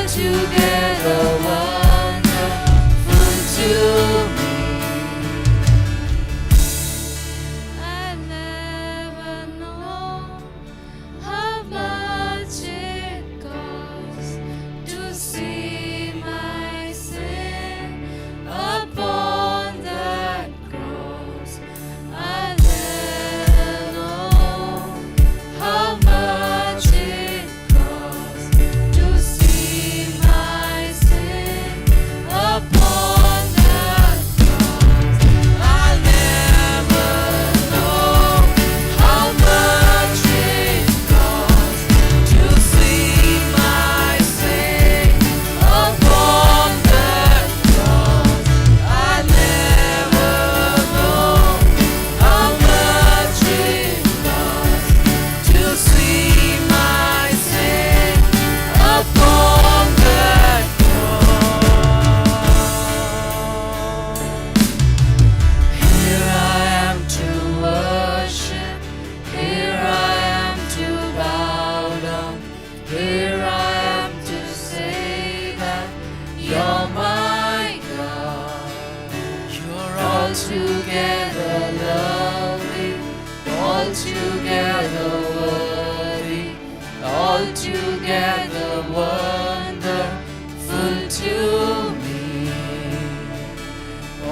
altogether wonderful to me. I never know how much it costs to see my sin upon that cross. I never know how much it costs to see my sin upon that cross. I never know how much it costs to see my sin upon that cross. I never know how much it costs to see my sin upon that cross. Here I am to worship, here I am to bow down, here I am to say that you're my God. You're altogether lovely, altogether worthy, altogether wonderful to me.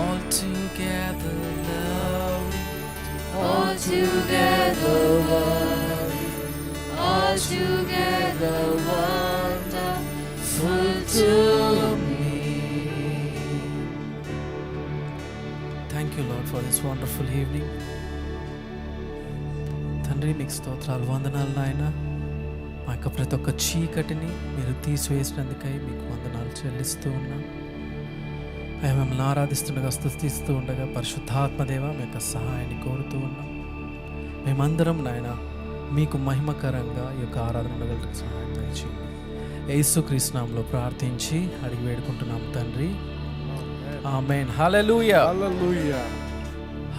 Altogether lovely, altogether worthy, altogether wonderful to me. Thank you lord for this wonderful evening. తండ్రి మీకు స్తోత్రాలు, వందనాలు నాయన. మా యొక్క ప్రతి ఒక్క చీకటిని మీరు తీసివేసినందుకై మీకు వందనాలు చెల్లిస్తూ ఉన్నాం. అయ్యా, మిమ్మల్ని ఆరాధిస్తుండగా, స్తుతిస్తూ ఉండగా పరిశుద్ధాత్మదేవ మీ యొక్క సహాయాన్ని కోరుతూ ఉన్నాం. మేమందరం నాయన మీకు మహిమకరంగా ఈ యొక్క ఆరాధన ఉండగలటకు సహాయం దయచేయండి. యేసుక్రీస్తు నామములో ప్రార్థించి అడిగి వేడుకుంటున్నాం తండ్రి, ఆమేన్. హల్లెలూయా, Hallelujah.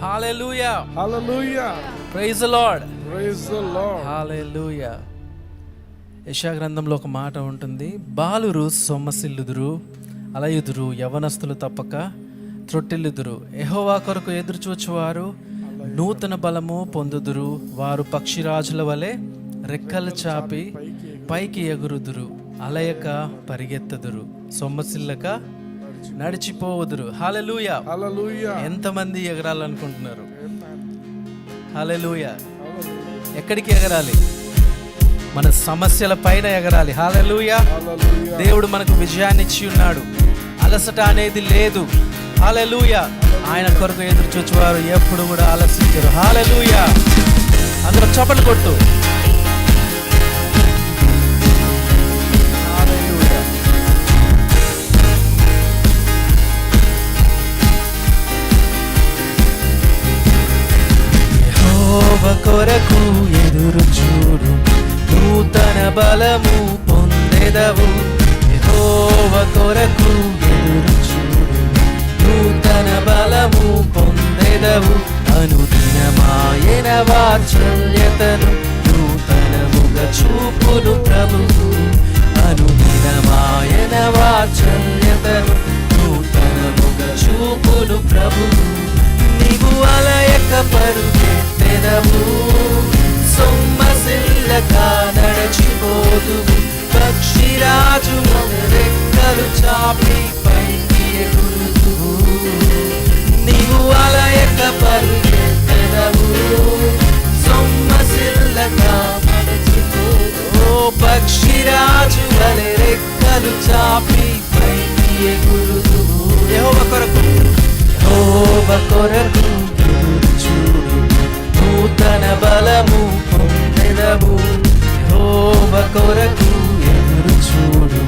హల్లెలూయా, Hallelujah. Praise the Lord, Praise the Lord. హల్లెలూయా. యెషయా గ్రంథంలో ఒక మాట ఉంటుంది, బాలురు సొమ్మసిల్లుదురు, అలయుదురు, యవనస్తులు తప్పక త్రొట్టిల్లుదురు. యెహోవా కొరకు ఎదురుచూచువారు నూతన బలము పొందుదురు. వారు పక్షిరాజుల వలె రెక్కలు చాపి పైకి ఎగురుదురు. అలయక పరిగెత్తదురు, సొమ్మసిల్లక నడిచిపోవుదురు. హల్లెలూయా. Hallelujah. ఎంతమంది ఎగరాలనుకుంటున్నారు? హల్లెలూయా. ఎక్కడికి ఎగరాలి? మన సమస్యల పైన ఎగరాలి. హల్లెలూయా. Hallelujah. దేవుడు మనకు విజయాన్ని ఇచ్చి ఉన్నాడు. అలసట అనేది లేదు. హల్లెలూయా. ఆయన కొరకు ఎదురు చూచువారు ఎప్పుడు కూడా ఆలసించరు. హల్లెలూయా. అందరూ చప్పట్లు కొట్టు. హల్లెలూయా. యెహోవా కొరకు ఎదురు చూడు, నూతన బలము పొందెదవు. యెహోవా కొరకు ఎదురు చూడు, నూతన బలము పొందెదవు. అనుదినమాయన వాత్సల్యతను నూతనముగా చూపును ప్రభువు. అనుదినమాయన వాత్సల్యతను నూతనముగా చూపును ప్రభువు. నీవు అలయక పరుగెత్తెదవు, సొమ్మసిల్లక నడచిపోదువు. పక్షిరాజు వలె రెక్కలు చాపి పైకి ఎగురుదువు. నీవు అలయక పరుగెత్తెదవు, సొమ్మసిల్లక నడచిపోదువు. ఓ పక్షిరాజు వలె రెక్కలు చాపి పైకి ఎగురుదువు. యెహోవా కొరకు, యెహోవా కొరకు ఎదురు చూడు, నూతన బలము పొందెదవు. యెహోవా కొరకు ఎదురు చూడు,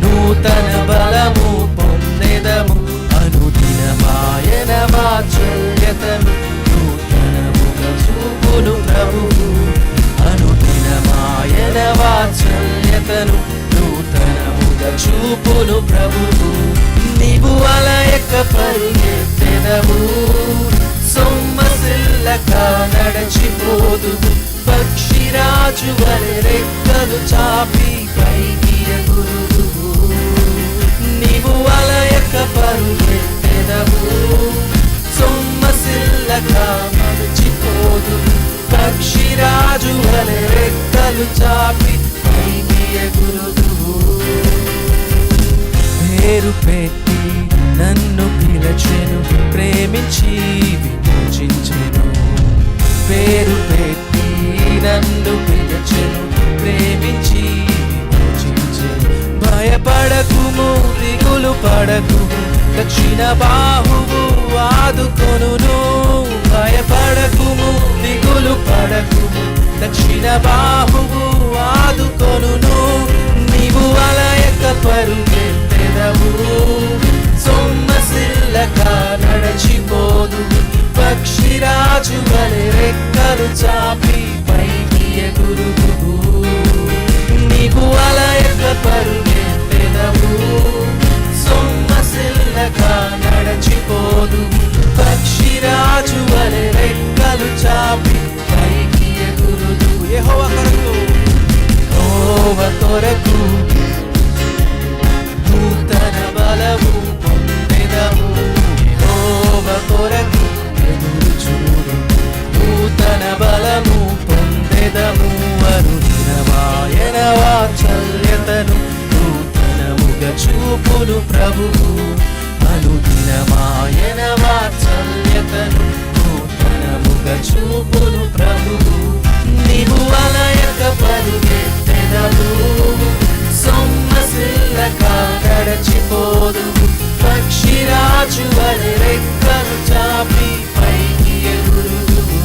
నూతన బలము పొందెదవు. అనుదినమాయన వాత్సల్యతను నూతనముగా చూపును ప్రభువు. అనుదినమాయన వాత్సల్యతను నూతనముగా చూపును ప్రభువు. నీవు అలయక పరిగెత్తెదవు, సొమ్మసిల్లక నడచిపోదువు. పక్షిరాజు వలె రెక్కలు చాపి పైకి ఎగురుదువు. పేరు పెట్టి నన్ను పిలచెను, ప్రేమించి విమోచించెను. పేరు పెట్టి నన్ను పిలచెను, ప్రేమించి విమోచించెను. భయపడకుము, దిగులు పడకుము, దక్షిణ బాహువు ఆదుకొనును. భయపడకుము, దిగులు పడకుము, దక్షిణ బాహువు ఆదుకొనును. నీవు అలయక పరుగెత్తెదవు, సొమ్మసిల్లక నడచిపోదు. పక్షిరాజు వలె రెక్కలు చాపి పైకి ఎగురుదువు. నీవు అలయక పరుగెత్తెదవు, సొమ్మసిల్లక నడచిపోదు. పక్షిరాజు వలె రెక్కలు చాపి పైకి ఎగురుదువు. యెహోవా కొరకు, యెహోవా కొరకు నూతన బలము పొందెదము. యెహోవా కొరకు ఎదురు చూడు, నూతన బలము పొందెదము. అనుదినమాయన వాత్సల్యతను నూతనముగా చూపును ప్రభువు. అనుదినమాయన వాత్సల్యతను నూతనముగా చూపును ప్రభువు. నీవు అలయక పరుగెత్తెదవు, సొమ్మసిల్లక నడచిపోదు. పక్షిరాజు వలె రెక్కలు చాపి పైకి ఎగురుదువు.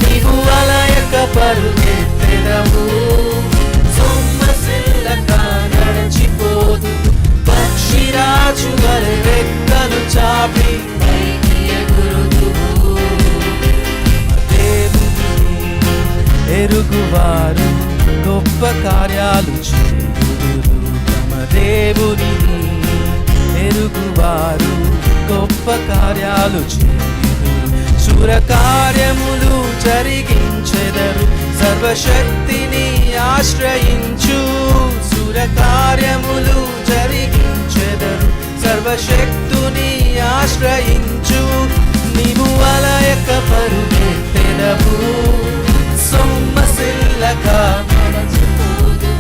నీవు అలయక పరుగెత్తెదవు, సొమ్మసిల్లక నడచిపోదు. పక్షిరాజు వలె రెక్కలు చాపి పైకి ఎగురుదువు. ఎరుగువారు గొప్ప కార్యాలు చేయుదురు. తమ దేవుని ఎరుగువారు గొప్ప కార్యాలు చేయుదురు. శూర కార్యములు జరిగించెదరు, సర్వశక్తిని ఆశ్రయించు. శూర కార్యములు జరిగించెదరు, సర్వశక్తుని ఆశ్రయించు. నీవు అలయక పరుగెత్తెదవు, సొమ్మసిల్లక నడచిపోదు.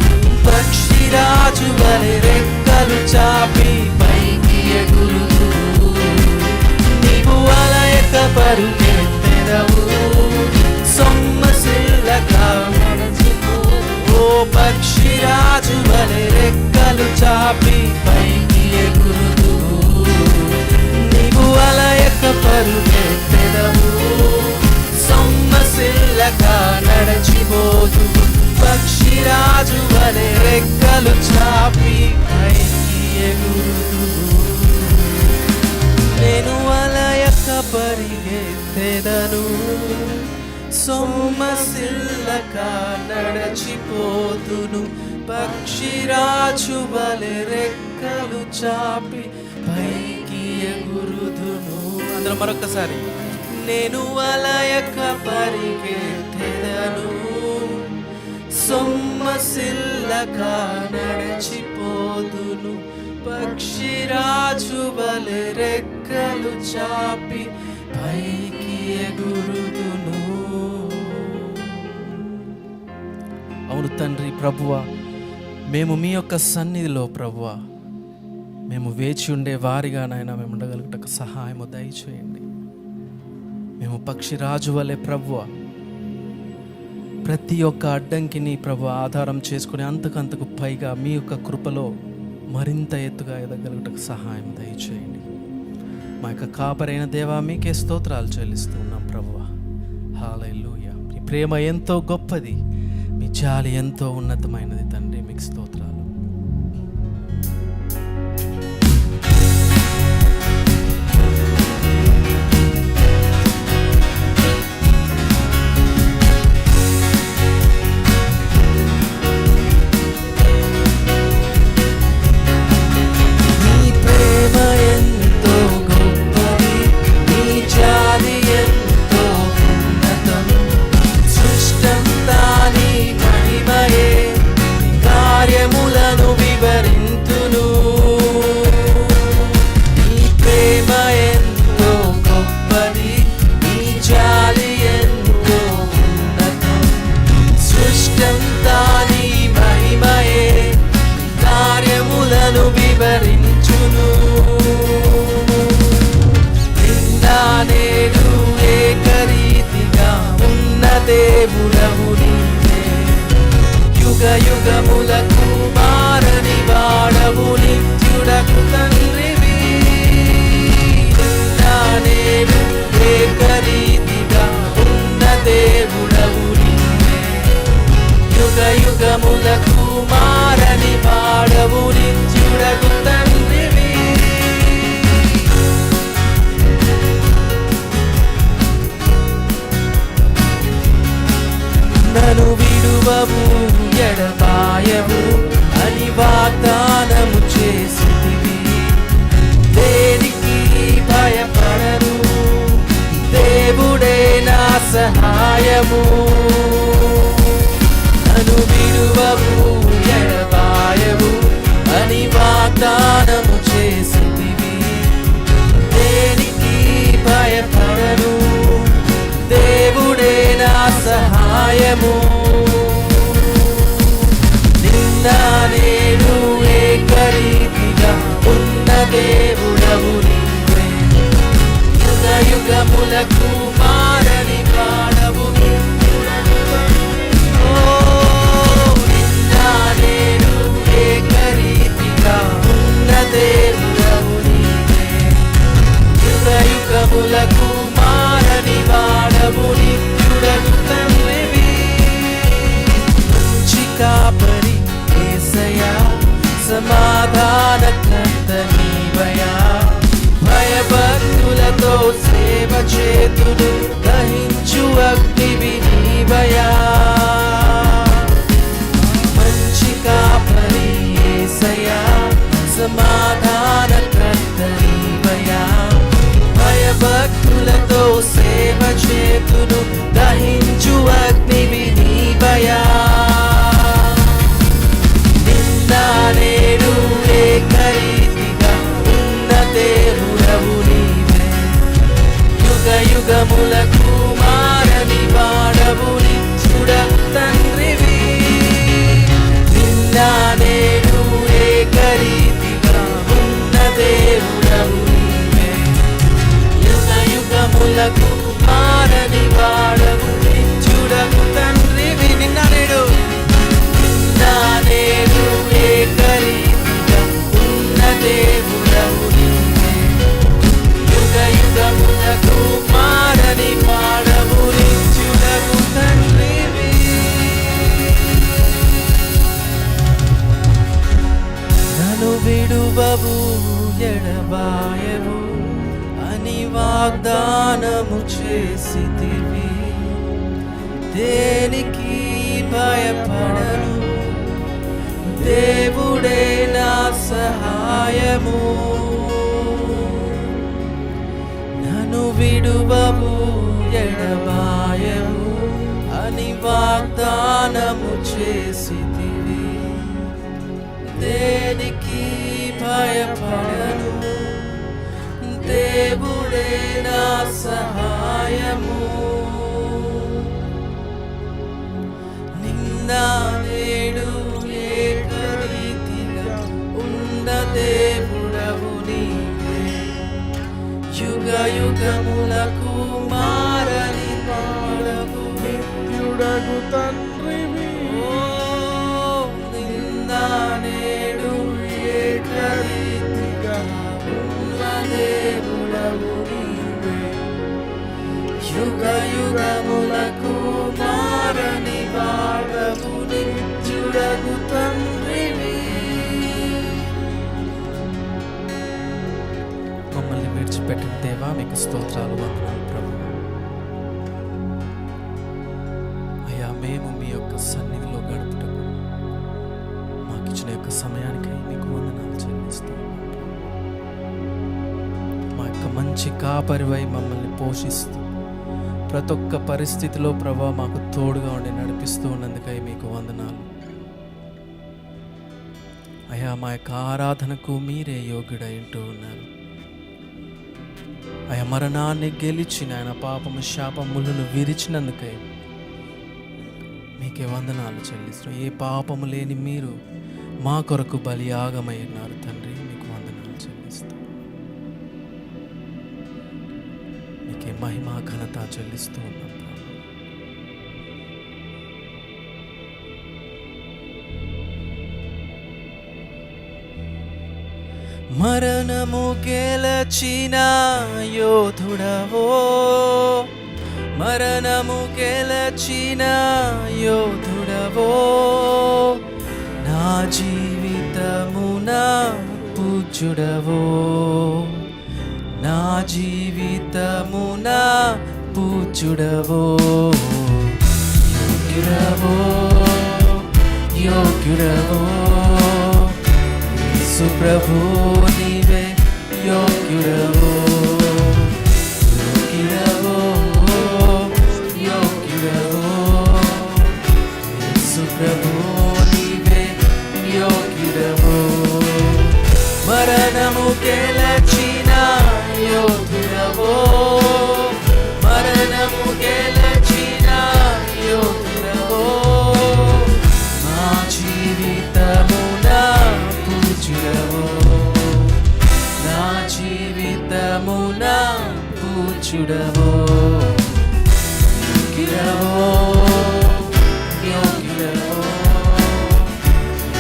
పక్షిరాజు వలె రెక్కలు చాపి పైకి ఎగురుదువు. నీవు అలయక పరుగెత్తెదవు, సొమ్మసిల్లక నడచిపోదు. ఓ పక్షిరాజు వలె రెక్కలు చాపి పైకి ఎగురుదువు. నీవు అలయక పరుగెత్తెదవు, సొమ్మసిల్లక నడచిపోదు. పక్షిరాజు వలె రెక్కలు చాపి పైకి ఎగురుదువు. నేను అలయక పరిగెత్తెదను, సొమ్మసిల్లక నడచిపోదును. పక్షిరాజు వలె రెక్కలు చాపి పైకి ఎగురుదును. అందరం మరొకసారి. నేను అలయక పరిగెత్తెదను, సొమ్మసిల్లక నడచిపోదును. పక్షిరాజు వలె రెక్కలు చాపి పైకి ఎగురుదును. అవును తండ్రి ప్రభువా, మేము మీ యొక్క సన్నిధిలో ప్రభువా మేము వేచి ఉండే వారిగా నాయన మేము ఉండగలుగుటకు సహాయము దయచేయండి. మేము పక్షిరాజు వలె ప్రభువా ప్రతి ఒక్క అడ్డంకిని ప్రభువా ఆధారం చేసుకుని అంతకంతకు పైగా మీ యొక్క కృపలో మరింత ఎత్తుగా ఎదగలుగుటకు సహాయం దయచేయండి. మా యొక్క కాపరైన దేవా మీకే స్తోత్రాలు చెల్లిస్తూ ఉన్నాం ప్రభువా. హల్లెలూయా. మీ ప్రేమ ఎంతో గొప్పది, మీ జాలి ఎంతో ఉన్నతమైనది తండ్రి. మీకు స్తోత్రాలు. కార్యం యుగములకు మారని వాడవు నిత్యుడగు తండ్రివి. నన్ను విడువవు ఎడబాయవు అని వాగ్దానము చేసితివి. దేనికి భయపడను, దేవుడే నా సహాయము. నన్ను విడువవు ఎడబాయవు అని వాగ్దానము చేసితివి. దేనికి భయపడను, దేవుడే నా సహాయము. నిన్న నేడు ఏకరీతిగా ఉన్న దేవుడవు నీవే. యుగ యుగములకు మారని వాడవు. ఓ నిన్న నేడు ఏకరీతిగా ఉన్న దేవుడవు నీవే. యుగ యుగములకు మారని వాడవు నిత్యుడగు తండ్రివి. మంచి కాపరి యేసయ్యా, సమాధానకర్త నీవయ్యా. భయభక్తులతో సేవ చేతును దహించు అగ్నివి నీవయ్యా. మంచి కాపరి యేసయ్యా, సమాధానకర్త నీవయ్యా. భయభక్తులతో సేవ చేతును దహించు అగ్నివి నీవయ్యా. నిన్న నేడు ఏకరీతిగా ఉన్న దేవుడవు నీవే. యుగ యుగములకు మారని వాడవు నిత్యుడగు తండ్రివి. నిన్న నేడు ఏకరీతిగా ఉన్న దేవుడవు నీవే. యుగ యుగములకు మారని వాడవు నిత్యుడగు తండ్రివి. నిన్న నేడు ఏకరీతిగా ఉన్న దేవుడవు నీవే. యుగ యుగములకు మారని వాడవు నిత్యుడగు తండ్రివి. నన్ను విడువవు ఎడబాయవు అని వాగ్దానము చేసితివి. దేనికి భయపడను, దేవుడే నా సహాయము. నన్ను విడువవు ఎడబాయవు అని వాగ్దానము చేసితివి. దేనికి భయపడను, దేవుడే నా సహాయము. నిన్న నేడు ఏకరీతిగా ఉన్న దేవుడవు నీవే. యుగ యుగములకు మారని వాడవు నిత్యుడగు తండ్రివి. ఓ నిన్న నేడు ఏకరీతిగా ఉన్న దేవుడవు నీవే. యుగ యుగములకు మారని వాడవు నిత్యుడగు తండ్రివి. మమ్మల్ని విడిచిపెట్టిన దేవా మీకు స్తోత్రాలు, వందనాలు ప్రభు. అయ్యా, మేము మీ యొక్క సన్నిధిలో గడుపుటకు మాకు ఇచ్చిన యొక్క సమయానికై మీకు వందనాలు చెల్లిస్తూ ఉన్నాం. మా యొక్క మంచి కాపరివై మమ్మల్ని పోషిస్తూ ప్రతి ఒక్క పరిస్థితిలో ప్రభా మాకు తోడుగా ఉండి నడిపిస్తూ ఉన్నందుకై మీకు వందనాలు. అయ్యా, మా యొక్క ఆరాధనకు మీరే యోగ్యుడై ఉంటూ ఉన్నారు. అయ్యా, మరణాన్ని గెలిచిన ఆయన పాపము శాపములను విరిచినందుకై మీకే వందనాలు చెల్లిస్తున్నాం. ఏ పాపము లేని మీరు మా కొరకు బలియాగమై ఉన్నారు తండ్రి, మీకు వందనాలు చెల్లిస్తాం. మీకే మహిమ ఘనత చెల్లిస్తూ ఉన్నాం ప్రభు. మరణము గెలచిన యోధుడవో, మరణము గెలచిన యోధుడవో నా జీవితమున పూజ్యుడవో నా జీవితమున పూజ్యుడవో యోగ్యుడవో యోగ్యుడవో యేసు ప్రభు నీవే యోగ్యుడవో యోగ్యుడవో యోగ్యుడవో యేసు ప్రభు నీవే యోగ్యుడవో మరణము గెలచిన యోధుడవో మరణము గెలచిన యోధుడవో నా జీవితమున పూజ్యుడవో నా జీవితమున పూజ్యుడవో యోగ్యుడవో యోగ్యుడవో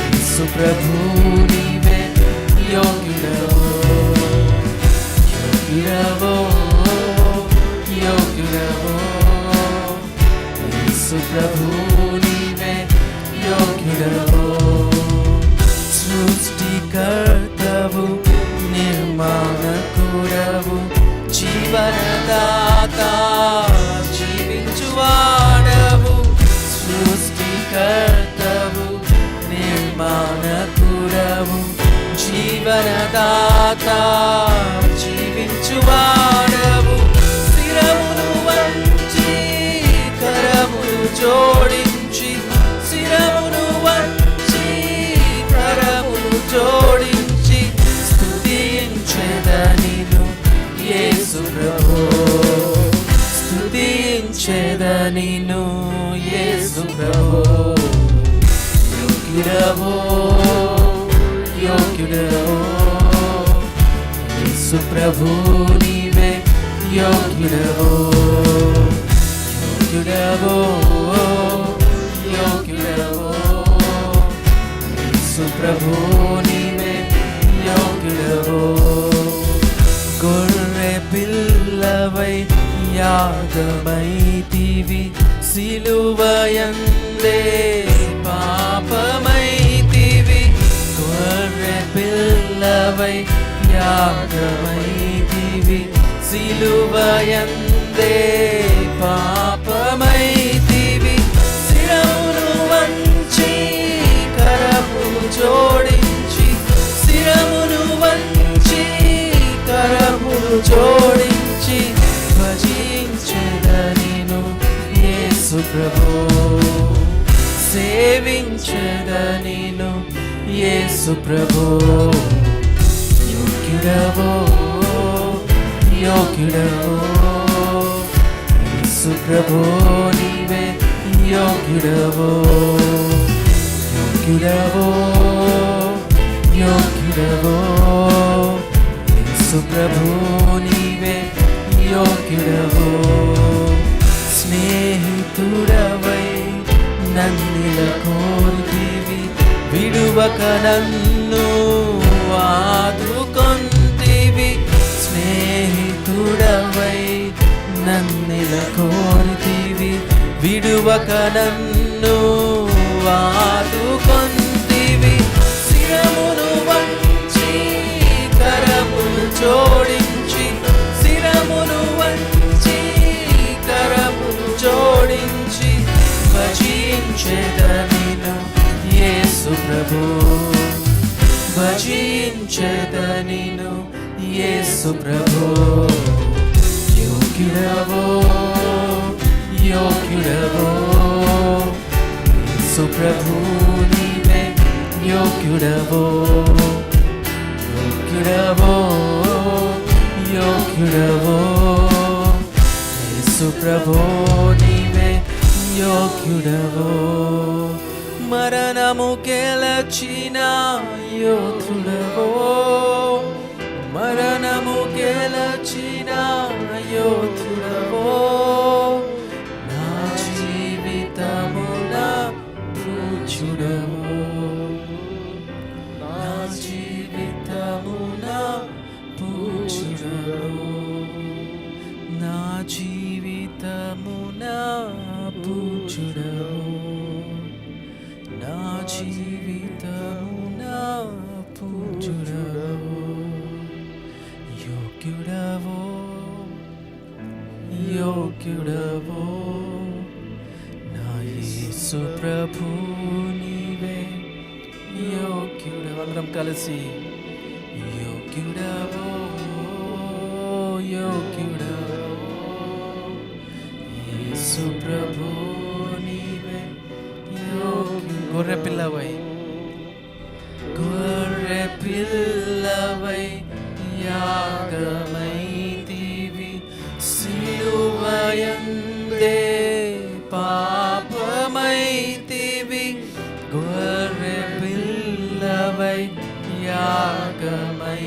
యేసు ప్రభు నీవే యోగ్యుడవో యోగ్యుడవో యోగ్యుడవో యేసు ప్రభు నీవే యోగ్యుడవో సృష్టికర్తవు నిర్మాణకుడవు జీవనదాత జీవించువాడవు సృష్టికర్తవు నిర్మాణకుడవు జీవనదాత జీవించువాడవు శిరమును వంచి కరమును జోడించి శిరమును వంచి కరమును జోడించి స్తుతించెదనిను యేసు ప్రభు స్తుతించెదనిను యేసు ప్రభు యోగ్యుడవో యోగ్యుడవో యేసు ప్రభు నీవే యోగ్యుడవో యోగ్యుడవో యోగ్యుడవో యేసు ప్రభు నీవే యోగ్యుడవో గొర్రె పిల్లవై యాగమైతివి సిలువయందే పాపమైతివి గొర్రె పిల్లవై యాగమైతివి సిలువయందే పాపమైతివి శిరమును వంచి కరమును జోడించి శిరమును వంచి కరమును జోడించి భజించెదనిను యేసు ప్రభు సేవించెదనిను యేసు ప్రభు యోగ్యుడవో యోగ్యుడవో యేసు ప్రభు నీవే యోగ్యుడవో యోగ్యుడవో యోగ్యుడవో యేసు ప్రభు నీవే యోగ్యుడవో స్నేహితుడవై నన్నిల కోరితివి విడువక నన్ను ఆదుకొంటివి స్నేహితుడవై నన్నిల కోరితివి విడువక నన్ను ఆదుకొంటివి శిరమును వంచి కరమును జోడించి శిరమును వంచి కరమును జోడించి భజించెదనిను యేసు ప్రభు భజించెదనిను యేసు ప్రభు యోగ్యుడవో యోగ్యుడవో యేసు ప్రభు నీవే యోగ్యుడవో యోగ్యుడవో యోగ్యుడవో యేసు ప్రభు నీవే యోగ్యుడవో మరణము గెలచిన యోధుడవో మరణము గెలచిన యోధుడవో నా జీవితమున పూజ్యుడవో నా జీవితమున పూజ్యుడవో నా జీవితము యోగ్యుడవో నా యేసు ప్రభు నీవే యోగ్యుడవు. అందరం కలిసి యోగ్యుడవో యోగ్యుడవో యేసు ప్రభు నీవే యోగ్యుడు. గొర్రె పిల్లవై గొర్రె పిల్లవై యాగమైతివి సిలువయందే పాపమైతివి. గొర్రె పిల్లవై యాగమైతివి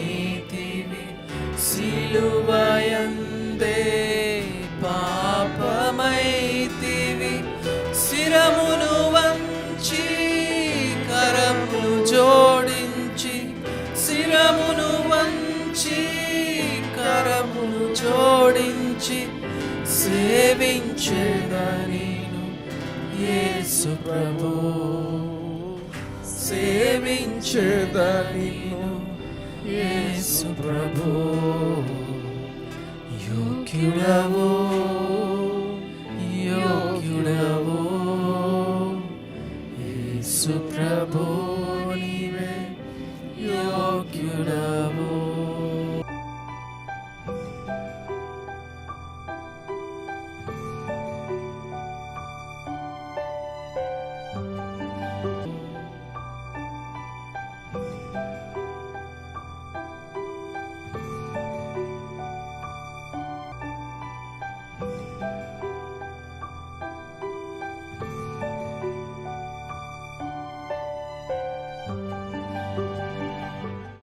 సిలువయందే పాపమైతివి. శిరమును వంచి కరములు జోడించి శిరమును వంచి కరములు జోడించి సేవించేదా నేను యేసు ప్రభు. సేవించేదా నేను యేసు ప్రభు. యోగ్యుడవో యోగ్యుడవో యేసు ప్రభు నీవే యోగ్యుడవో.